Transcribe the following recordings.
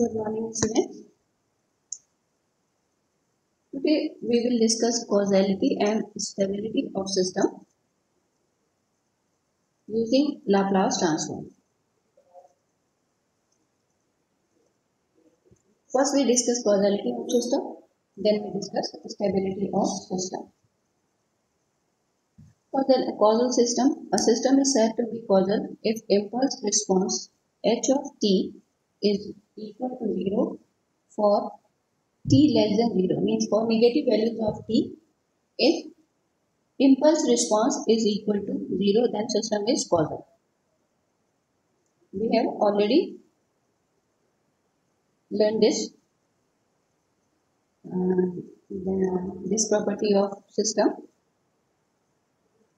Good morning, students. Today we will discuss causality and stability of system using Laplace transform. First we discuss causality of system, then we discuss stability of system. For the causal system, a system is said to be causal if impulse response h of t is equal to 0 for t less than 0, means for negative values of t. If impulse response is equal to 0, then system is causal. We have already learned this property of system.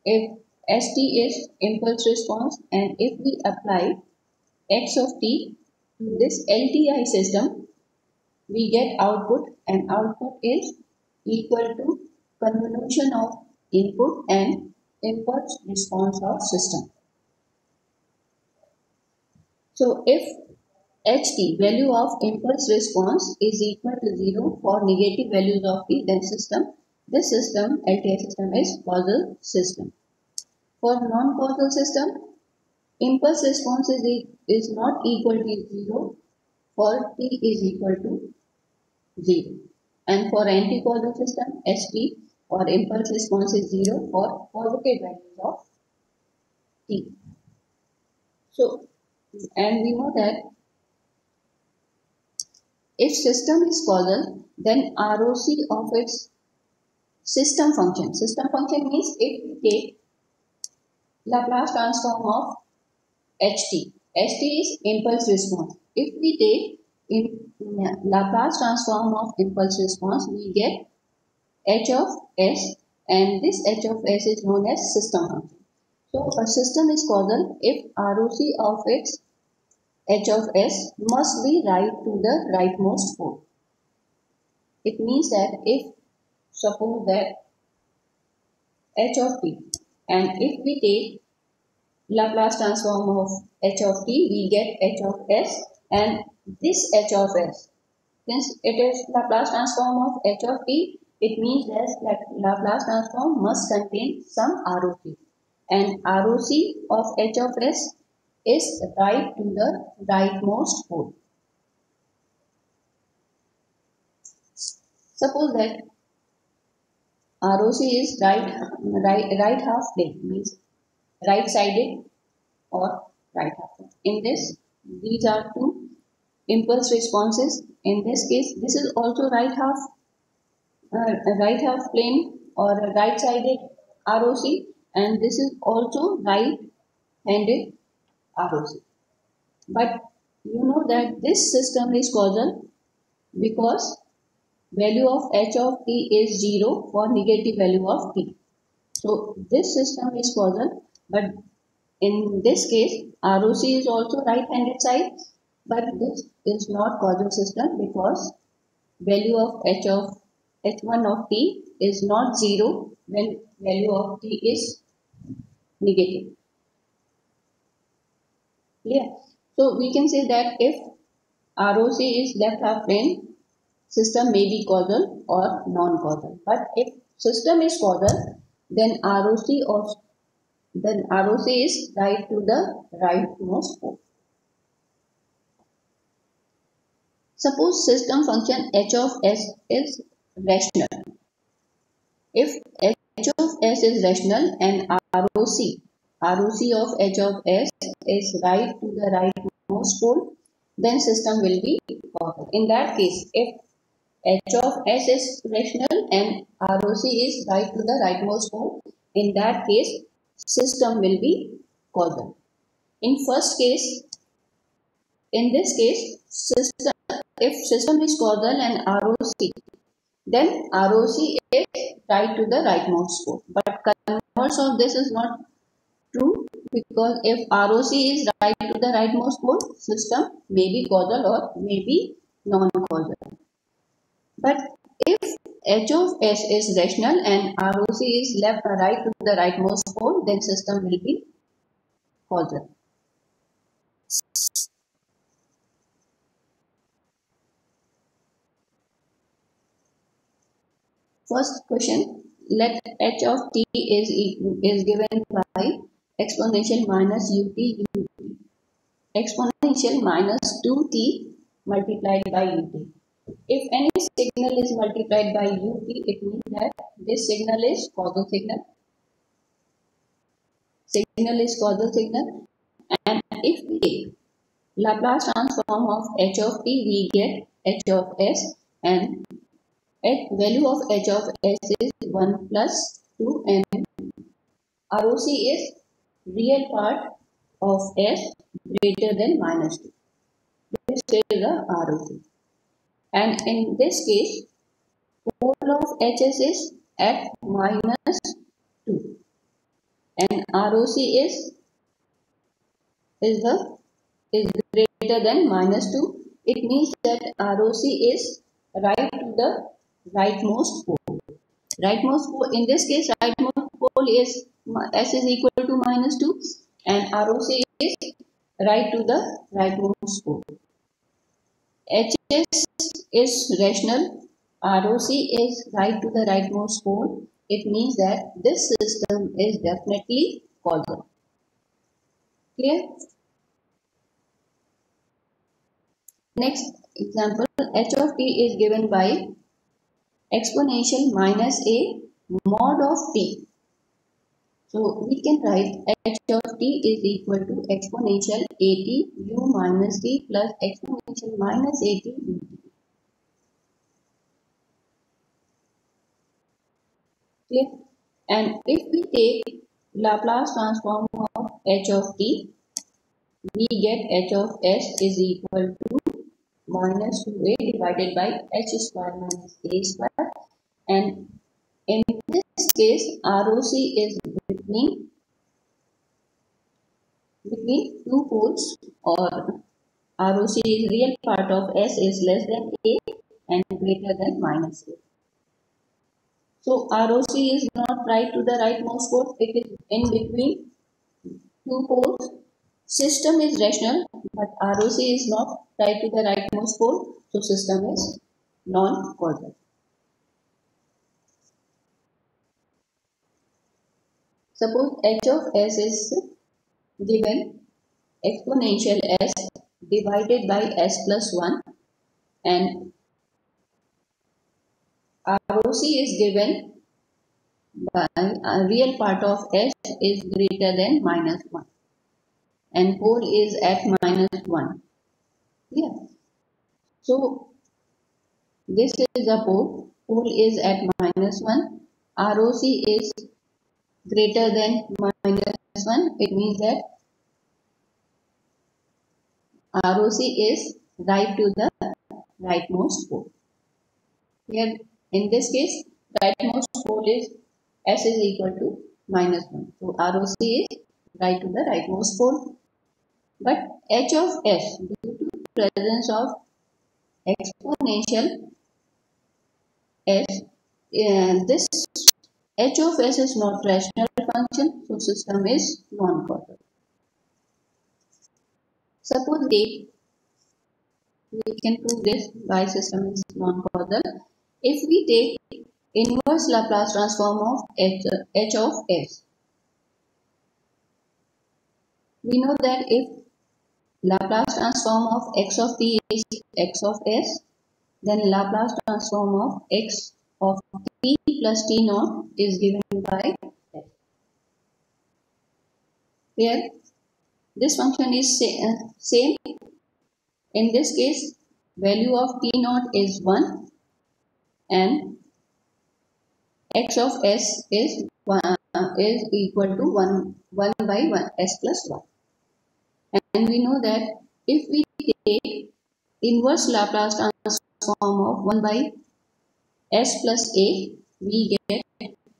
If St is impulse response and if we apply x of t to this LTI system, we get output, and output is equal to convolution of input and impulse response of system. So if ht, value of impulse response, is equal to 0 for negative values of t, then this system, LTI system, is causal system. For non-causal system, impulse response is not equal to 0 for t is equal to 0. And for anti-causal system, st, or impulse response, is 0 for positive values of t. So, and we know that if system is causal, then ROC of its system function means if we take Laplace transform of ht is impulse response. If we take Laplace transform of impulse response, we get h of s, and this h of s is known as system function. So a system is causal if ROC of its h of s must be right to the rightmost pole. It means that if suppose that h of t, and if we take Laplace transform of h of t, we get h of s, and this h of s, since it is Laplace transform of h of t, it means that Laplace transform must contain some ROC, and ROC of h of s is right to the rightmost pole. Suppose that ROC is right half plane, means right sided or right half. In this, these are two impulse responses. In this case, this is also right half plane or right sided ROC, and this is also right handed ROC. But you know that this system is causal because value of h of t is 0 for negative value of t. So this system is causal, but in this case ROC is also right handed side, but this is not causal system because value of h1 of t is not 0 when value of t is negative. Clear? So we can say that if ROC is left half plane, system may be causal or non-causal. But if system is causal, then ROC is right to the rightmost pole. Suppose system function h of s is rational. If h of s is rational and ROC of h of s is right to the rightmost pole, then system will be causal. In that case, if h of s is rational and ROC is right to the rightmost pole, in that case system will be causal. In this case, if system is causal and ROC, then ROC is right to the rightmost pole. But converse of this is not true, because if ROC is right to the rightmost pole, system may be causal or may be non-causal. But if h of s is rational and ROC is left or right to the rightmost pole, then system will be causal. First question, let h of t is given by exponential minus ut exponential minus 2t multiplied by ut. If any signal is multiplied by ut, it means that this signal is causal signal. Signal is causal signal, and if we take Laplace transform of h of t, we get h of s, and value of h of s is 1 plus 2, and ROC is real part of s greater than minus 2. This is the ROC. And in this case, pole of HS is at minus 2, and ROC is greater than minus 2. It means that ROC is right to the rightmost pole. Rightmost pole, in this case, rightmost pole is S is equal to minus 2, and ROC is right to the rightmost pole. HS is rational, ROC is right to the rightmost pole. It means that this system is definitely causal. Clear? Next example, h of t is given by exponential minus a mod of t. So we can write h of t is equal to exponential at u minus t plus exponential minus at ut. Clear? And if we take Laplace transform of h of t, we get h of s is equal to minus 2a divided by h square minus a square, and in this case ROC is between two poles, or ROC is real part of s is less than a and greater than minus a. So ROC is not right to the rightmost pole, it is in between two poles. System is rational, but ROC is not right to the rightmost pole, so system is non-causal. Suppose h of s is given exponential s divided by s plus 1, and ROC is given by a real part of s is greater than minus 1, and pole is at minus 1. Yeah. So this is a pole is at minus 1, ROC is greater than minus 1. It means that ROC is right to the rightmost pole. Here in this case, rightmost pole is s is equal to minus 1. So ROC is right to the rightmost pole. But h of s, due to presence of exponential s, this h of s is not rational function, so system is non-causal. Suppose we can prove this by system is non-causal. If we take inverse Laplace transform of h of s, we know that if Laplace transform of x of t is x of s, then Laplace transform of x of t plus t naught is given by s. Here, this function is same. In this case, value of t naught is 1, and x of s is equal to 1 by 1 s plus 1. And we know that if we take inverse Laplace transform of 1 by s plus a, we get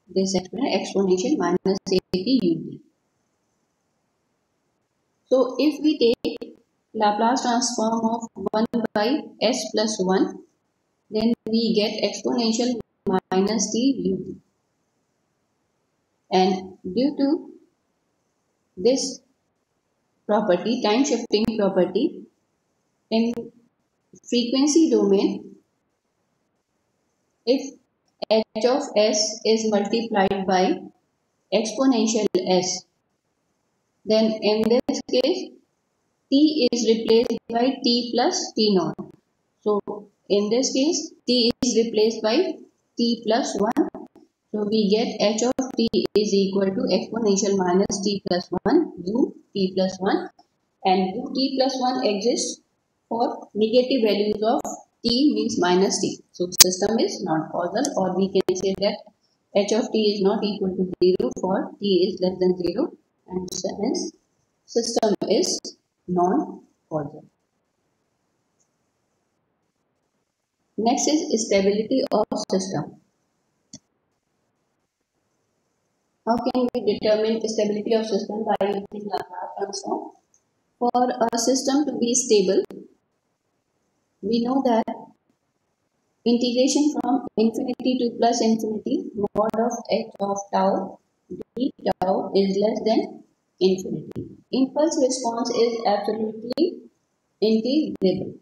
this exponential minus a t ut. So if we take Laplace transform of 1 by s plus 1, then we get exponential minus t ut. And due to this property, time shifting property, in frequency domain, if h of s is multiplied by exponential s, then in this case t is replaced by t plus t naught. So in this case t is replaced by t plus 1. So we get h of t is equal to exponential minus t plus 1 u t plus 1, and u t plus 1 exists for negative values of t means minus t. So system is non-causal, or we can say that h of t is not equal to 0 for t is less than 0, and hence system is non-causal. Next is stability of system. How can we determine stability of system? By using Laplace transform. For a system to be stable, we know that integration from infinity to plus infinity mod of h of tau d tau is less than infinity. Impulse response is absolutely integrable.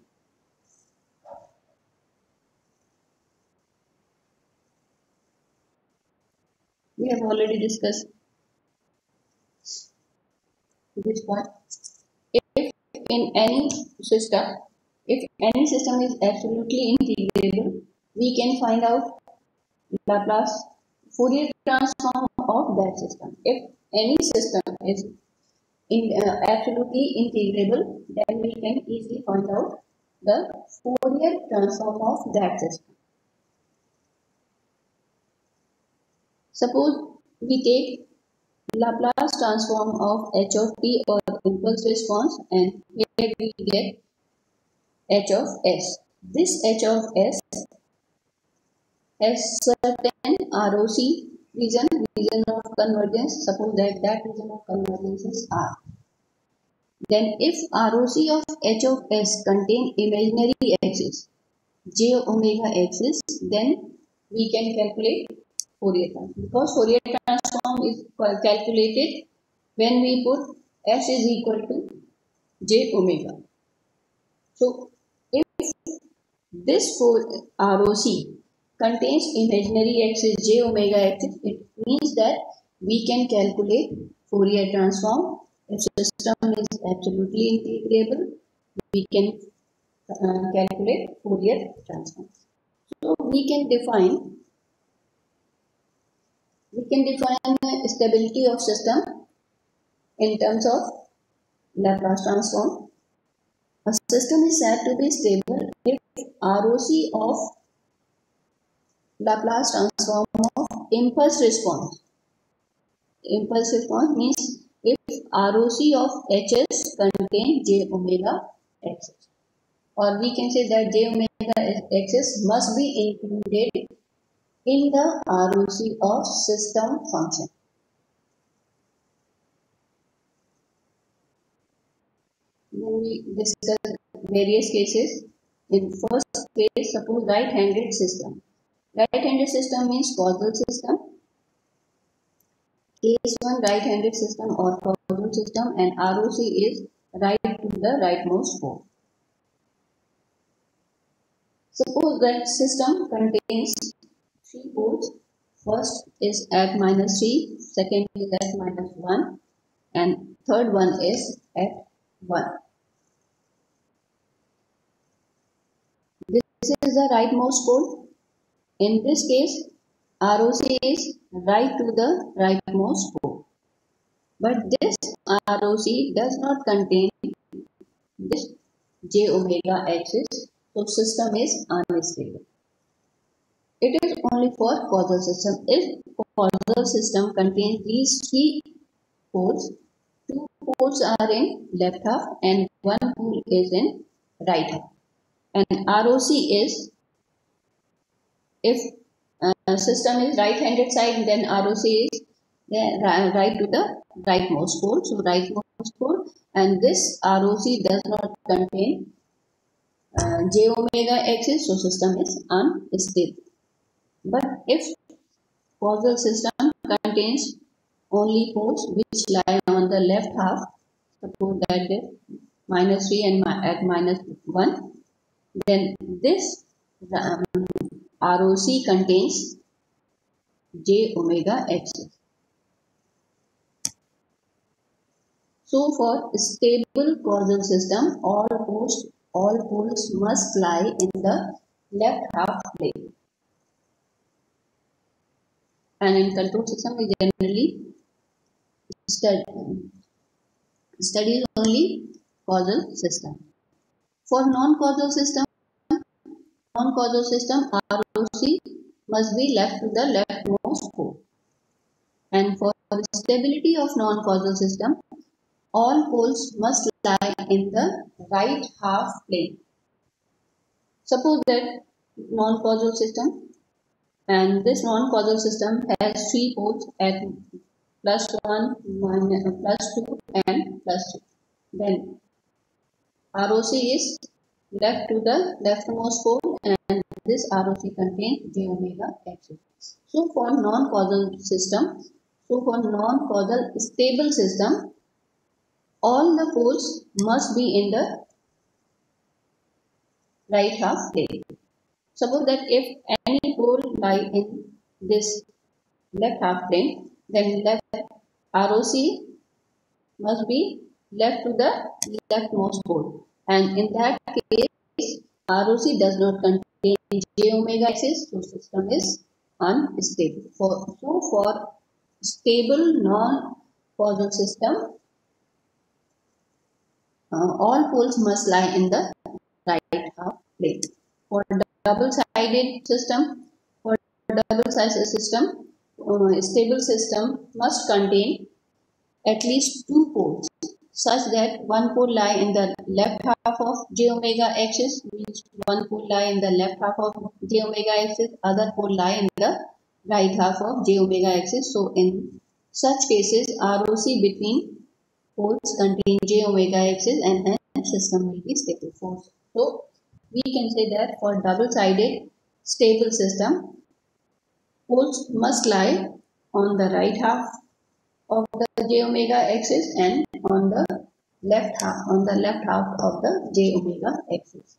We have already discussed this point. If in any system, if any system is absolutely integrable, we can find out Laplace Fourier transform of that system. If any system is absolutely integrable, then we can easily find out the Fourier transform of that system. Suppose we take Laplace transform of h of t or impulse response, and here we get h of s. This h of s has certain ROC region of convergence. Suppose that region of convergence is R. Then if ROC of h of s contain imaginary axis j omega axis, then we can calculate Fourier transform, because Fourier transform is calculated when we put s is equal to j omega. So if this ROC contains imaginary axis j omega axis, it means that we can calculate Fourier transform. If system is absolutely integrable, we can calculate Fourier transform. So we can define stability of system in terms of Laplace transform. A system is said to be stable if ROC of Laplace transform of impulse response. Impulse response means if ROC of Hs contain j omega axis, or we can say that j omega axis must be included in the ROC of system function. Then we discuss various cases. In first case, suppose right-handed system. Right-handed system means causal system. Case 1, right-handed system or causal system, and ROC is right to the rightmost pole. Suppose that system contains 3 poles. First is at -3, second is at -1, and third one is at 1. This is the rightmost pole. In this case, ROC is right to the rightmost pole. But this ROC does not contain this j omega axis, so system is unstable. It is only for causal system. If causal system contains these 3 poles, 2 poles are in left half and 1 pole is in right half. And ROC is, if system is right-handed side, then ROC is right to the rightmost pole. So rightmost pole, and this ROC does not contain j omega axis, so system is unstable. But if causal system contains only poles which lie on the left half, suppose that is -3 and at -1, then this ROC contains j omega axis. So for stable causal system, all poles must lie in the left half plane. And in control system, we generally study only causal system. For non-causal system, ROC must be left to the leftmost pole. And for stability of non-causal system, all poles must lie in the right half plane. Suppose that non-causal system, and this non-causal system has three poles at +1, +2 and +3. Then ROC is left to the leftmost pole and this ROC contains j omega axis. So for non-causal stable system, all the poles must be in the right half plane. Suppose that if any pole lie in this left half plane, then ROC must be left to the leftmost pole. And in that case, ROC does not contain j omega axis, so system is unstable. So for stable non-causal system, all poles must lie in the right half plane. For double-sided system, stable system must contain at least two poles, such that one pole lie in the left half of j omega axis, means one pole lie in the left half of j omega axis, other pole lie in the right half of j omega axis. So in such cases, ROC between poles contain j omega axis and hence system will be stable. So we can say that for double-sided stable system, poles must lie on the right half of the j omega axis and on the left half of the j omega axis.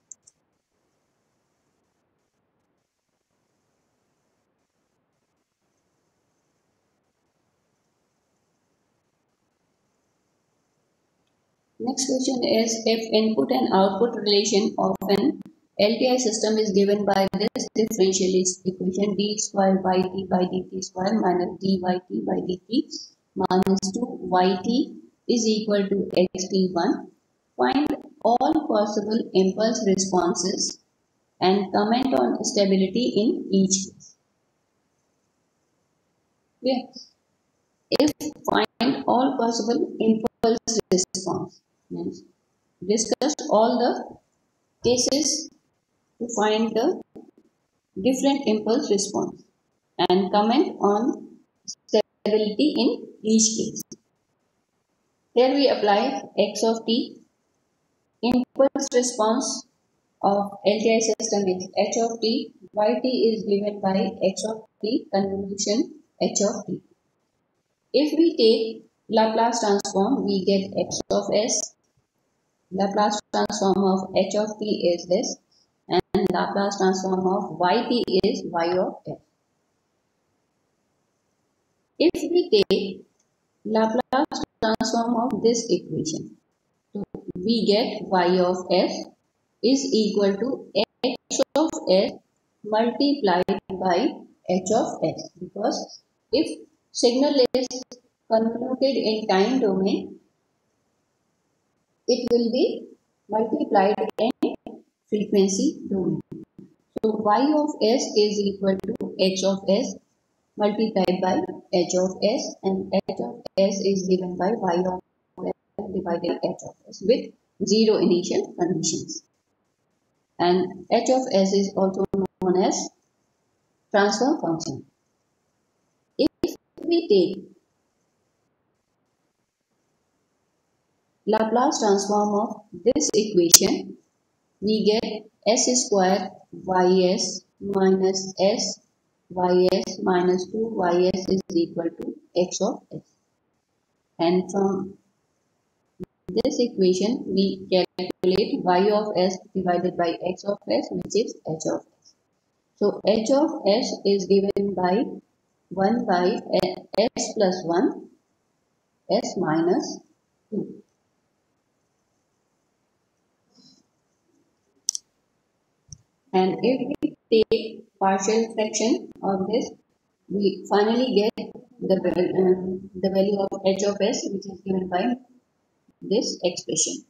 Next question is, if input and output relation of an LTI system is given by this differential equation d square by t by dt square minus dy t by dt minus 2yt is equal to xt1, find all possible impulse responses and comment on stability in each case. Yeah. If find all possible impulse response, means discuss all the cases to find the different impulse response and comment on stability in each case. Here we apply x of t. Impulse response of LTI system is h of t. Yt is given by x of t convolution h of t. If we take Laplace transform, we get x of s. Laplace transform of h of t is this, and Laplace transform of yt is y of s. If we take Laplace transform of this equation, so we get y of s is equal to x of s multiplied by h of s, because if signal is convoluted in time domain, it will be multiplied in frequency domain. So y of s is equal to h of s multiplied by h of s, and h of s is given by y of s divided by h of s with zero initial conditions. And h of s is also known as transfer function. If we take Laplace transform of this equation, we get s square ys minus s ys minus 2ys is equal to x of s. And from this equation, we calculate y of s divided by x of s, which is h of s. So h of s is given by 1 by s plus 1 s minus 2. And if we take partial fraction of this, we finally get the value of h of s, which is given by this expression.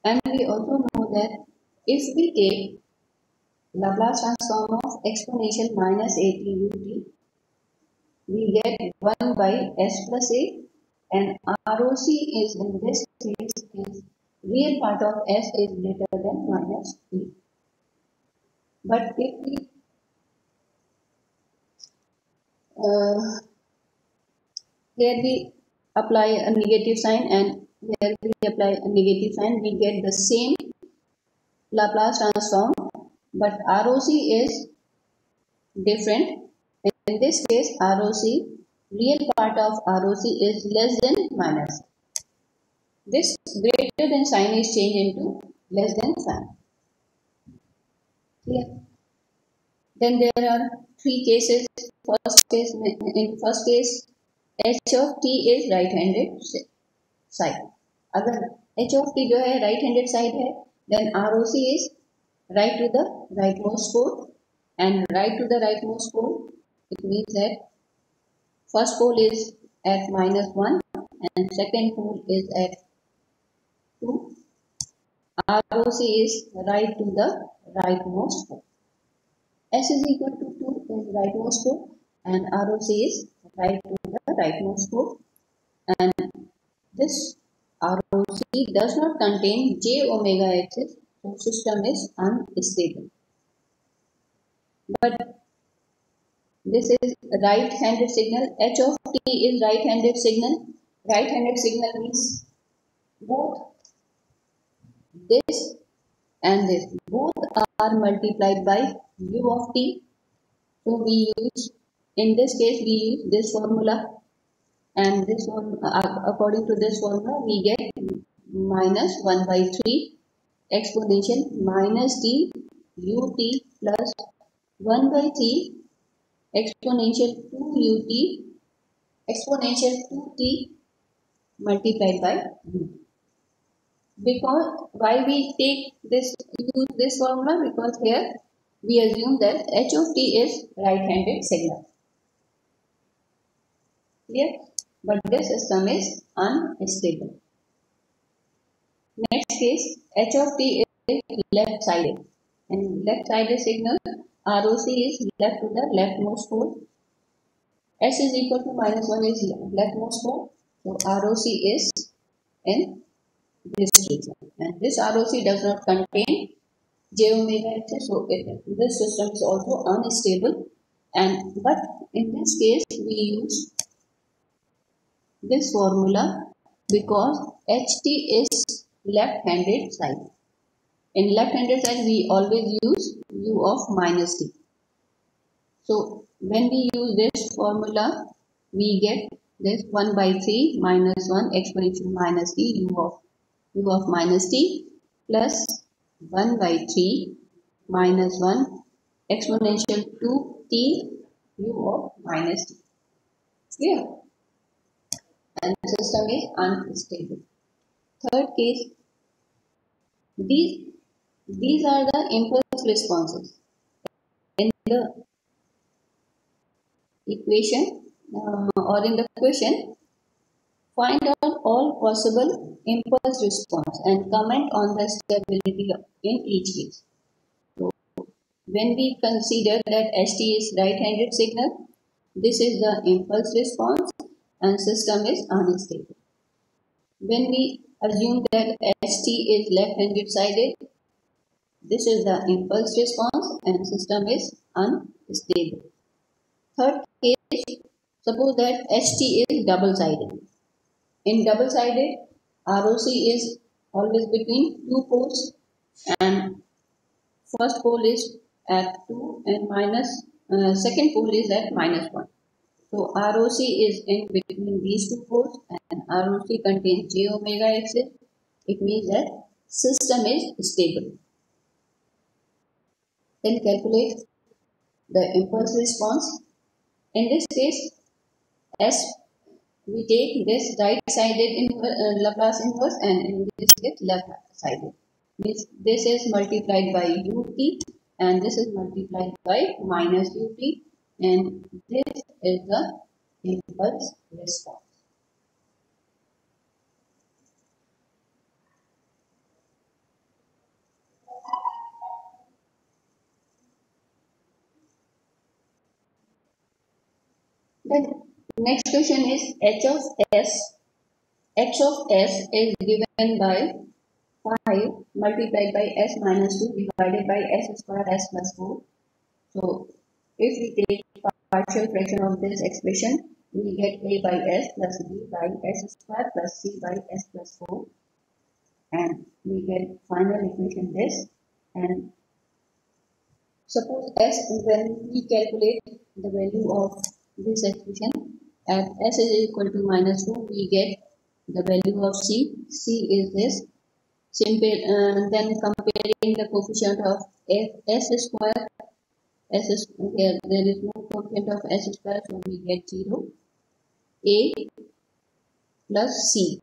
And we also know that if we take Laplace transform of exponential minus at ut, we get 1 by s plus a, and ROC is in this case is real part of s is greater than minus 3. But if we here we apply a negative sign, and here we apply a negative sign, we get the same Laplace transform, but ROC is different. In this case, ROC, real part of ROC is less than minus. This greater than sign is changed into less than sign. Clear? Then there are three cases. In first case, h of t is right-handed side. अगर h of t जो है right-handed side है, then ROC is right to the rightmost pole, and right to the rightmost pole, it means that first pole is at minus 1 and second pole is at 2. ROC is right to the rightmost pole. S is equal to 2 is rightmost pole, and ROC is right to the rightmost pole. And this ROC does not contain j omega axis, so system is unstable. But this is right-handed signal. H of t is right-handed signal. Right-handed signal means both this and this, both are multiplied by u of t. So we use, in this case, we use this formula, and this one, according to this formula, we get minus 1 by 3 exponential minus t ut plus 1 by 3 exponential 2 ut exponential 2t multiplied by u. Because why we use this formula? Because here we assume that h of t is right-handed signal. Clear? But this system is unstable. Next case, h of t is left-sided. And left-sided signal, ROC is left to the leftmost pole. S is equal to minus 1 is leftmost pole. So ROC is in this region. And this ROC does not contain j omega axis, so this system is also unstable. But in this case, we use this formula because ht is left-handed side. In left-handed side, we always use u of minus t. So when we use this formula, we get this 1 by 3 minus 1 exponential minus t u of minus t plus 1 by 3 minus 1 exponential 2t u of minus t. Clear? And the system is unstable. Third case, these are the impulse responses. In the equation or in the question, find out all possible impulse response and comment on the stability in each case. So, when we consider that st is right-handed signal, this is the impulse response and system is unstable. When we assume that st is left-handed sided, this is the impulse response and system is unstable. Third case, suppose that st is double-sided. In double-sided, ROC is always between two poles, and first pole is at 2 and second pole is at minus 1. So ROC is in between these two poles, and ROC contains j omega axis. It means that system is stable. then calculate the impulse response. In this case, as we take this right-sided Laplace inverse, and in this case left-sided. This is multiplied by ut and this is multiplied by minus ut, and this is the impulse response. Then next question is h of s. H of s is given by 5 multiplied by s minus 2 divided by s square s plus 4. So if we take partial fraction of this expression, we get a by s plus b by s square plus c by s plus 4, and we get final equation this. And suppose s, when we calculate the value of this expression at s is equal to minus 2, we get the value of c. C is this. Simple. Then comparing the coefficient of s square, s is here, there is no coefficient of s square, so we get 0. A plus c.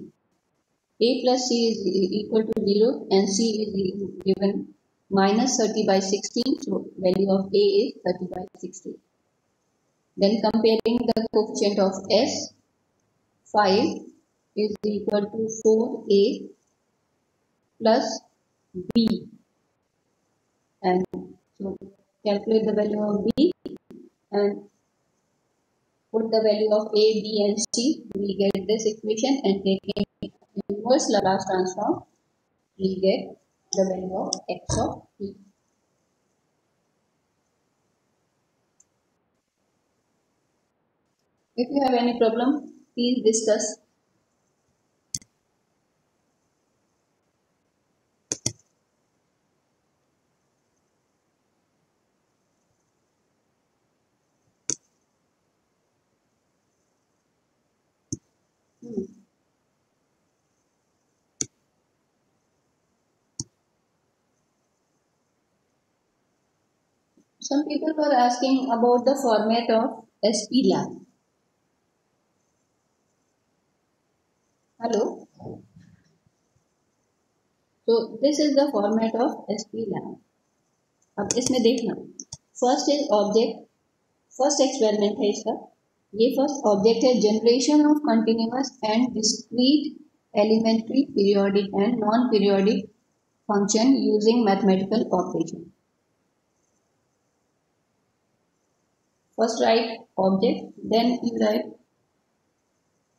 A plus c is equal to 0 and c is given minus 30 by 16, so value of a is 30 by 16. Then comparing the coefficient of s, 5 is equal to 4a plus b, and so calculate the value of b and put the value of a, b and c. We get this equation, and taking inverse Laplace transform, we get the value of x of t. If you have any problem, please discuss. Some people were asking about the format of SPLab. Hello. So this is the format of SPLab. अब इसमें देखना, first is object, first experiment है इसका. ये first object है generation of continuous and discrete elementary periodic and non periodic function using mathematical operation. First write object, then you write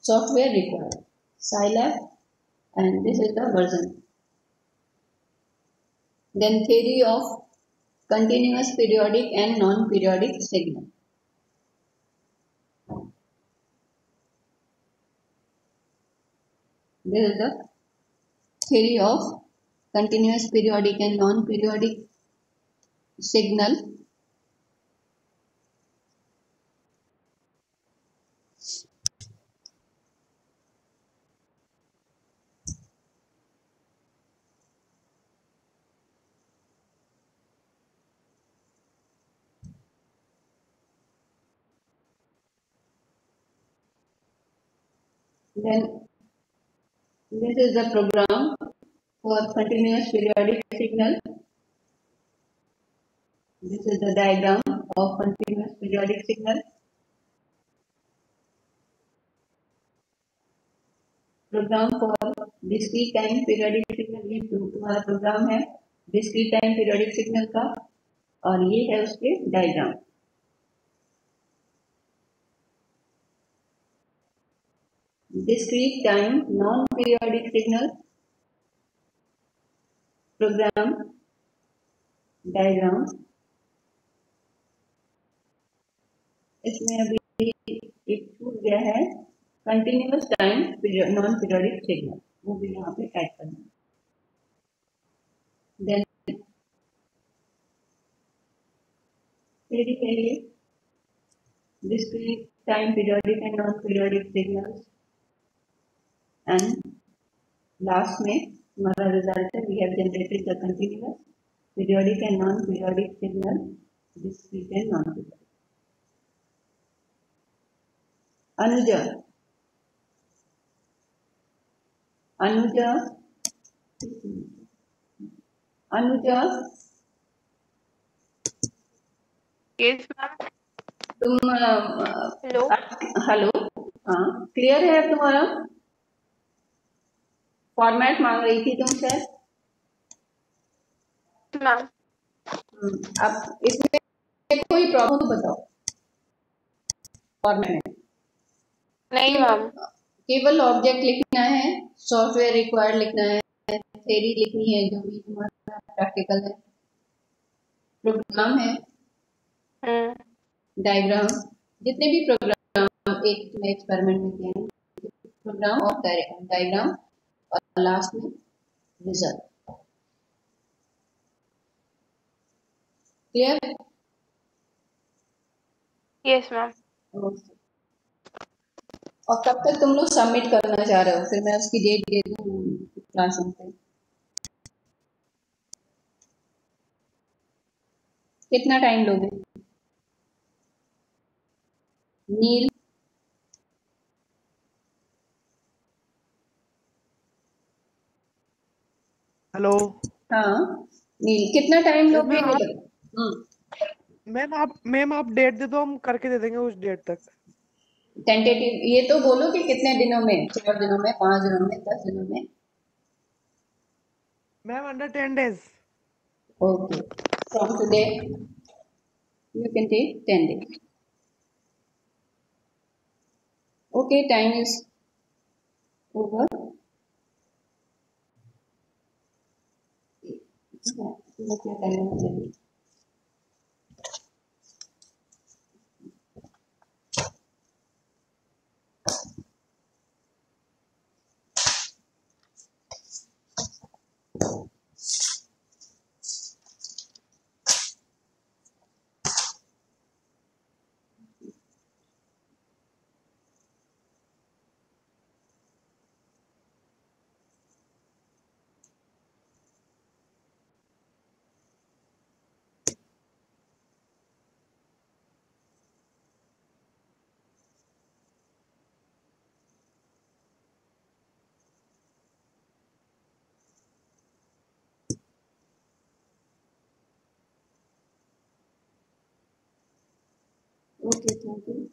software required, Scilab, and this is the version. Then theory of continuous periodic and non-periodic signal. This is the theory of continuous periodic and non-periodic signal. Then this is the program for continuous periodic signal. This is the diagram of continuous periodic signal. Program for discrete time periodic signal, ये तुम्हारा programme है discrete time periodic signal का, और ये है उसके diagram. Discrete time non periodic signal program diagram. इसमें अभी एक छूट गया है, continuous time non periodic signal, वो भी यहाँ पे ऐड करना. देन थ्योरी के लिए discrete time periodic and non-periodic signals, and last में हमारा रिजल्ट है we have generated the continuous periodic and non-periodic signal, discrete and non-periodic. Anuja, Anuja, Anuja, yes ma'am. तुम हेलो हेलो, हाँ clear है तुम्हारा? Format मांग रही थी तुमसे। मैम। अब इसमें कोई प्रॉब्लम तो बताओ फॉर्मेट में। नहीं मैम। केवल ऑब्जेक्ट लिखना है, सॉफ्टवेयर रिक्वायर्ड लिखना है, थ्योरी लिखनी है, जो भी तुम्हारा प्रैक्टिकल है, प्रोग्राम है, डायग्राम, जितने भी प्रोग्राम एक में एक्सपेरिमेंट में किए हैं, प्रोग्राम और डायग्राम, और लास्ट में रिजल्ट। क्लियर? Yes ma'am. और कब तक तुम लोग सबमिट करना चाह रहे हो, फिर मैं उसकी डेट दे दूँ क्लासरूम पे। कितना टाइम लोगे? नील, हेलो हाँ नील, कितना टाइम लोगे? मैम। आप मैम आप डेट दे दो, हम करके दे देंगे उस डेट तक। टेंटेटिव ये तो बोलो कि कितने दिनों में, 4 दिनों में, 5 दिनों में, 10 दिनों में? Ma'am under 10 days। Okay, from today you can take 10 days. Okay, time is over. Look your time. Okay, thank you.